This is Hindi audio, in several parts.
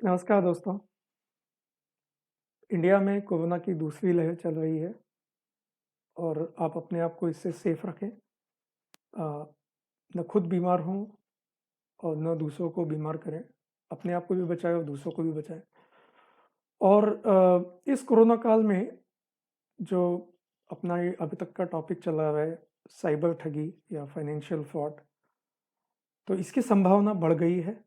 नमस्कार दोस्तों। इंडिया में कोरोना की दूसरी लहर चल रही है और आप अपने आप को इससे सेफ रखें। न खुद बीमार हों और न दूसरों को बीमार करें। अपने आप को भी बचाएँ और दूसरों को भी बचाएँ। और इस कोरोना काल में जो अपना ये अभी तक का टॉपिक चला रहा है, साइबर ठगी या फाइनेंशियल फ्रॉड, तो इसकी संभावना बढ़ गई है।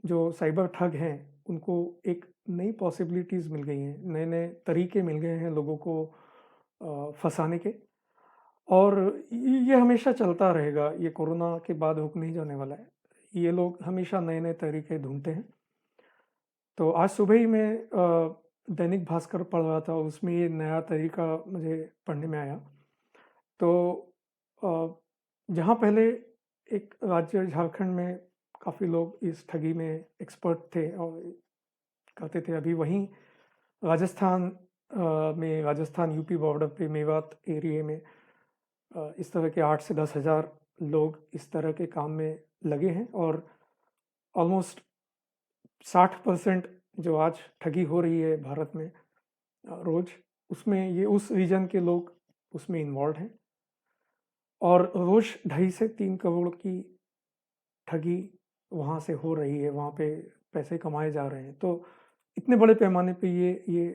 जो साइबर ठग हैं, उनको एक नई पॉसिबिलिटीज़ मिल गई हैं, नए-नए तरीके मिल गए हैं लोगों को फँसाने के। और ये हमेशा चलता रहेगा, ये कोरोना के बाद रुक नहीं जाने वाला है। ये लोग हमेशा नए-नए तरीके ढूँढते हैं। तो आज सुबह ही मैं दैनिक भास्कर पढ़ रहा था, उसमें ये नया तरीका मुझे पढ़ने में आया। तो अ, जहाँ पहले एक राज्य झारखंड में काफ़ी लोग इस ठगी में एक्सपर्ट थे और करते थे, अभी वहीं राजस्थान में राजस्थान यूपी बॉर्डर पे मेवात एरिया में इस तरह के 8 से 10 हज़ार लोग इस तरह के काम में लगे हैं और ऑलमोस्ट 60% जो आज ठगी हो रही है भारत में रोज़, उसमें ये उस रीजन के लोग उसमें इन्वॉल्व हैं। और रोज़ 2.5 से 3 करोड़ की ठगी वहाँ से हो रही है, वहाँ पे पैसे कमाए जा रहे हैं। तो इतने बड़े पैमाने पे ये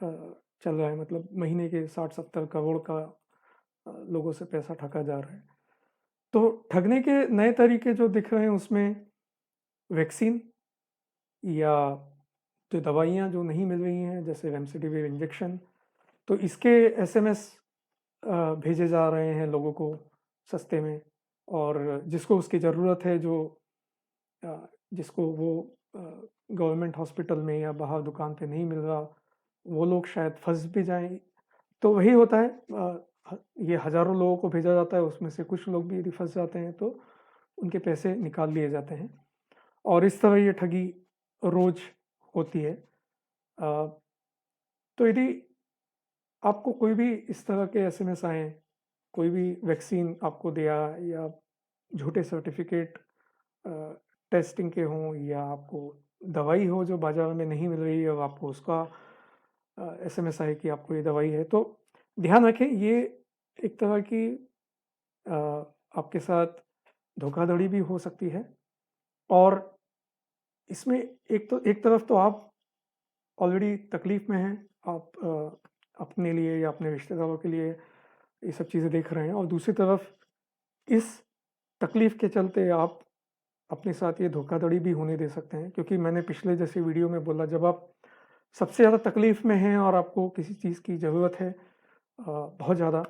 अ, चल रहा है, मतलब महीने के 60-70 करोड़ का लोगों से पैसा ठगा जा रहा है। तो ठगने के नए तरीके जो दिख रहे हैं उसमें वैक्सीन या जो दवाइयाँ जो नहीं मिल रही हैं, जैसे रेमडेसिविर इंजेक्शन, तो इसके एसएमएस भेजे जा रहे हैं लोगों को सस्ते में। और जिसको उसकी ज़रूरत है, जो जिसको वो गवर्नमेंट हॉस्पिटल में या बाहर दुकान पे नहीं मिल रहा, वो लोग शायद फंस भी जाएं। तो वही होता है, ये हज़ारों लोगों को भेजा जाता है, उसमें से कुछ लोग भी यदि फंस जाते हैं तो उनके पैसे निकाल लिए जाते हैं। और इस तरह ये ठगी रोज़ होती है। तो यदि आपको कोई भी इस तरह के एसएमएस आएँ, कोई भी वैक्सीन आपको दिया या झूठे सर्टिफिकेट अ, टेस्टिंग के हों, या आपको दवाई हो जो बाज़ार में नहीं मिल रही है और आपको उसका एसएमएस आए कि आपको ये दवाई है, तो ध्यान रखें, ये एक तरह की अ, आपके साथ धोखाधड़ी भी हो सकती है। और इसमें एक तरफ तो आप ऑलरेडी तकलीफ़ में हैं, आप अपने लिए या अपने रिश्तेदारों के लिए ये सब चीज़ें देख रहे हैं, और दूसरी तरफ इस तकलीफ़ के चलते आप अपने साथ ये धोखाधड़ी भी होने दे सकते हैं। क्योंकि मैंने पिछले जैसे वीडियो में बोला, जब आप सबसे ज़्यादा तकलीफ़ में हैं और आपको किसी चीज़ की ज़रूरत है बहुत ज़्यादा,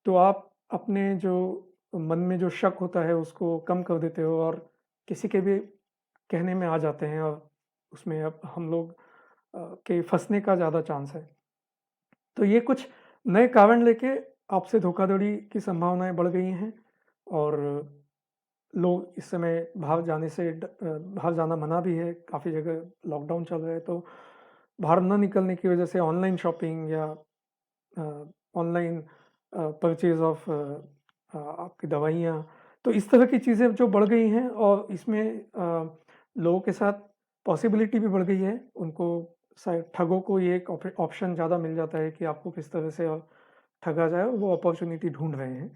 तो आप अपने जो मन में जो शक होता है उसको कम कर देते हो और किसी के भी कहने में आ जाते हैं, और उसमें अब हम लोग के फँसने का ज़्यादा चांस है। तो ये कुछ नए कारण लेके आपसे धोखाधड़ी की संभावनाएँ बढ़ गई हैं। और लोग इस समय बाहर जाना मना भी है, काफ़ी जगह लॉकडाउन चल रहा है, तो बाहर ना निकलने की वजह से ऑनलाइन शॉपिंग या ऑनलाइन परचेज़ ऑफ आपकी दवाइयाँ, तो इस तरह की चीज़ें जो बढ़ गई हैं, और इसमें लोगों के साथ पॉसिबिलिटी भी बढ़ गई है। उनको शायद ठगों को ये एक ऑप्शन ज़्यादा मिल जाता है कि आपको किस तरह से ठगा जाए, और वो अपॉर्च्युनिटी ढूँढ रहे हैं।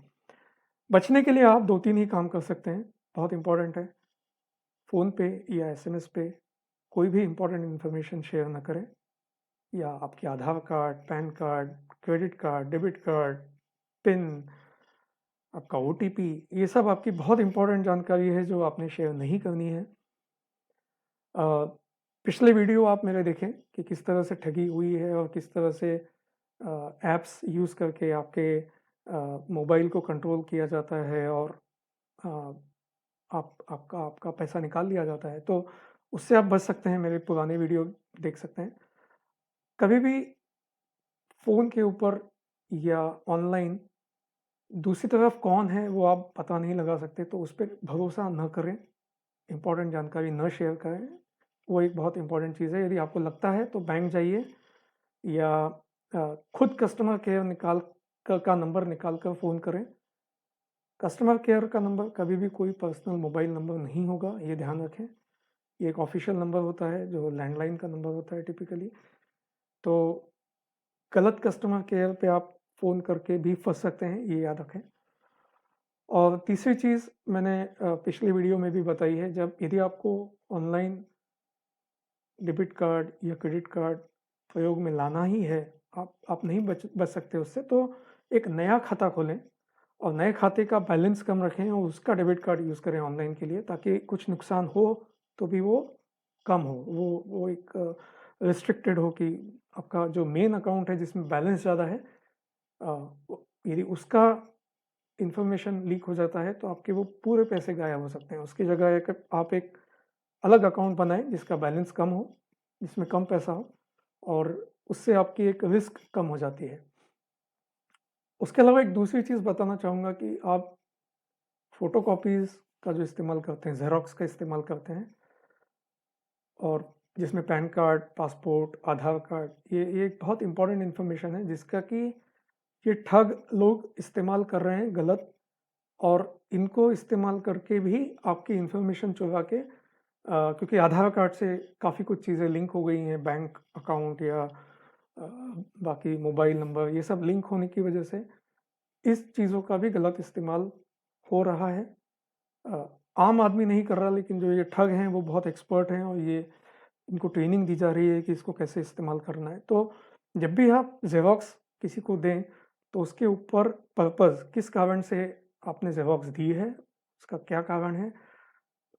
बचने के लिए आप 2-3 ही काम कर सकते हैं, बहुत इम्पोर्टेंट है। फ़ोन पे या एसएमएस पे कोई भी इम्पोर्टेंट इन्फॉर्मेशन शेयर ना करें, या आपके Aadhaar card, PAN card, credit card, debit card, PIN, आपका ओटीपी, ये सब आपकी बहुत इम्पोर्टेंट जानकारी है जो आपने शेयर नहीं करनी है। अ, पिछले वीडियो आप मेरे देखें कि किस तरह से ठगी हुई है और किस तरह से ऐप्स यूज़ करके आपके मोबाइल को कंट्रोल किया जाता है, और अ, आपका आपका पैसा निकाल लिया जाता है। तो उससे आप बच सकते हैं, मेरे पुराने वीडियो देख सकते हैं। कभी भी फ़ोन के ऊपर या ऑनलाइन दूसरी तरफ कौन है वो आप पता नहीं लगा सकते, तो उस पे भरोसा न करें, इम्पोर्टेंट जानकारी न शेयर करें। वो एक बहुत इम्पोर्टेंट चीज़ है। यदि आपको लगता है तो बैंक जाइए, या खुद कस्टमर केयर निकाल का नंबर निकाल कर फ़ोन करें। कस्टमर केयर का नंबर कभी भी कोई पर्सनल मोबाइल नंबर नहीं होगा, ये ध्यान रखें। ये एक ऑफ़िशियल नंबर होता है जो लैंडलाइन का नंबर होता है टिपिकली। तो गलत कस्टमर केयर पे आप फ़ोन करके भी फँस सकते हैं, ये याद रखें। और तीसरी चीज़ मैंने पिछली वीडियो में भी बताई है, जब यदि आपको ऑनलाइन डेबिट कार्ड या क्रेडिट कार्ड प्रयोग में लाना ही है, आप नहीं बच सकते उससे, तो एक नया खाता खोलें और नए खाते का बैलेंस कम रखें और उसका डेबिट कार्ड यूज़ करें ऑनलाइन के लिए, ताकि कुछ नुकसान हो तो भी वो कम हो। वो एक रिस्ट्रिक्टेड हो कि आपका जो मेन अकाउंट है जिसमें बैलेंस ज़्यादा है, यदि उसका इन्फॉर्मेशन लीक हो जाता है तो आपके वो पूरे पैसे गायब हो सकते हैं। उसकी जगह आप एक अलग अकाउंट बनाएँ जिसका बैलेंस कम हो, जिसमें कम पैसा हो, और उससे आपकी एक रिस्क कम हो जाती है। उसके अलावा एक दूसरी चीज़ बताना चाहूँगा कि आप फ़ोटोकॉपीज़ का जो इस्तेमाल करते हैं, ज़ेरॉक्स का इस्तेमाल करते हैं, और जिसमें पैन कार्ड, पासपोर्ट, आधार कार्ड, ये एक बहुत इम्पोर्टेंट इन्फॉर्मेशन है जिसका कि ये ठग लोग इस्तेमाल कर रहे हैं गलत, और इनको इस्तेमाल करके भी आपकी इन्फॉर्मेशन चुरा के, क्योंकि आधार कार्ड से काफ़ी कुछ चीज़ें लिंक हो गई हैं, बैंक अकाउंट या बाकी मोबाइल नंबर, ये सब लिंक होने की वजह से इस चीज़ों का भी गलत इस्तेमाल हो रहा है। अ, आम आदमी नहीं कर रहा, लेकिन जो ये ठग हैं वो बहुत एक्सपर्ट हैं और ये इनको ट्रेनिंग दी जा रही है कि इसको कैसे इस्तेमाल करना है। तो जब भी आप ज़ेरॉक्स किसी को दें, तो उसके ऊपर पर्पज़, किस कारण से आपने ज़ेरॉक्स दी है, उसका क्या कारण है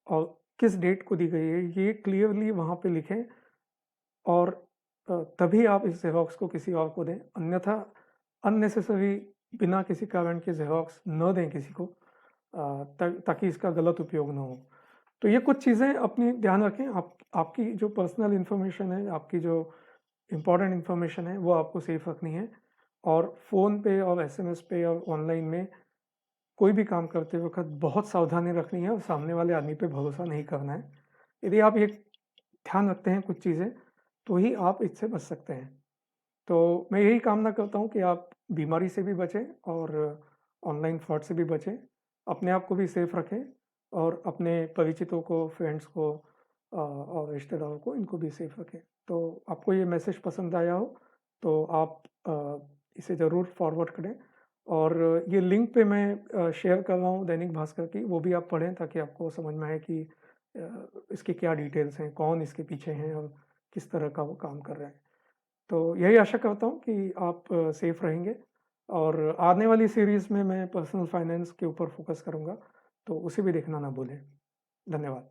और किस डेट को दी गई है, ये क्लियरली वहाँ पे लिखें, और तभी आप इस ज़ेरॉक्स को किसी और को दें। अन्यथा अननेसेसरी बिना किसी कारण के ज़ेरॉक्स न दें किसी को, ताकि इसका गलत उपयोग ना हो। तो ये कुछ चीज़ें अपनी ध्यान रखें। आपकी जो पर्सनल इन्फॉर्मेशन है, आपकी जो इम्पोर्टेंट इन्फॉर्मेशन है, वो आपको सेफ रखनी है, और फ़ोन पे और एसएमएस पे और ऑनलाइन में कोई भी काम करते वक़्त बहुत सावधानी रखनी है और सामने वाले आदमी पे भरोसा नहीं करना है। यदि आप ये ध्यान रखते हैं कुछ चीज़ें, तो ही आप इससे बच सकते हैं। तो मैं यही कामना करता हूँ कि आप बीमारी से भी बचें और ऑनलाइन फ्रॉड से भी बचें, अपने आप को भी सेफ रखें, और अपने परिचितों को, फ्रेंड्स को, और रिश्तेदारों को, इनको भी सेफ रखें। तो आपको ये मैसेज पसंद आया हो तो आप इसे ज़रूर फॉरवर्ड करें, और ये लिंक पे मैं शेयर कर रहा हूँ दैनिक भास्कर की, वो भी आप पढ़ें ताकि आपको समझ में आए कि इसकी क्या डिटेल्स हैं, कौन इसके पीछे हैं और किस तरह का वो काम कर रहे हैं। तो यही आशा करता हूँ कि आप सेफ रहेंगे, और आने वाली सीरीज़ में मैं पर्सनल फाइनेंस के ऊपर फोकस करूँगा, तो उसे भी देखना ना भूलें। धन्यवाद।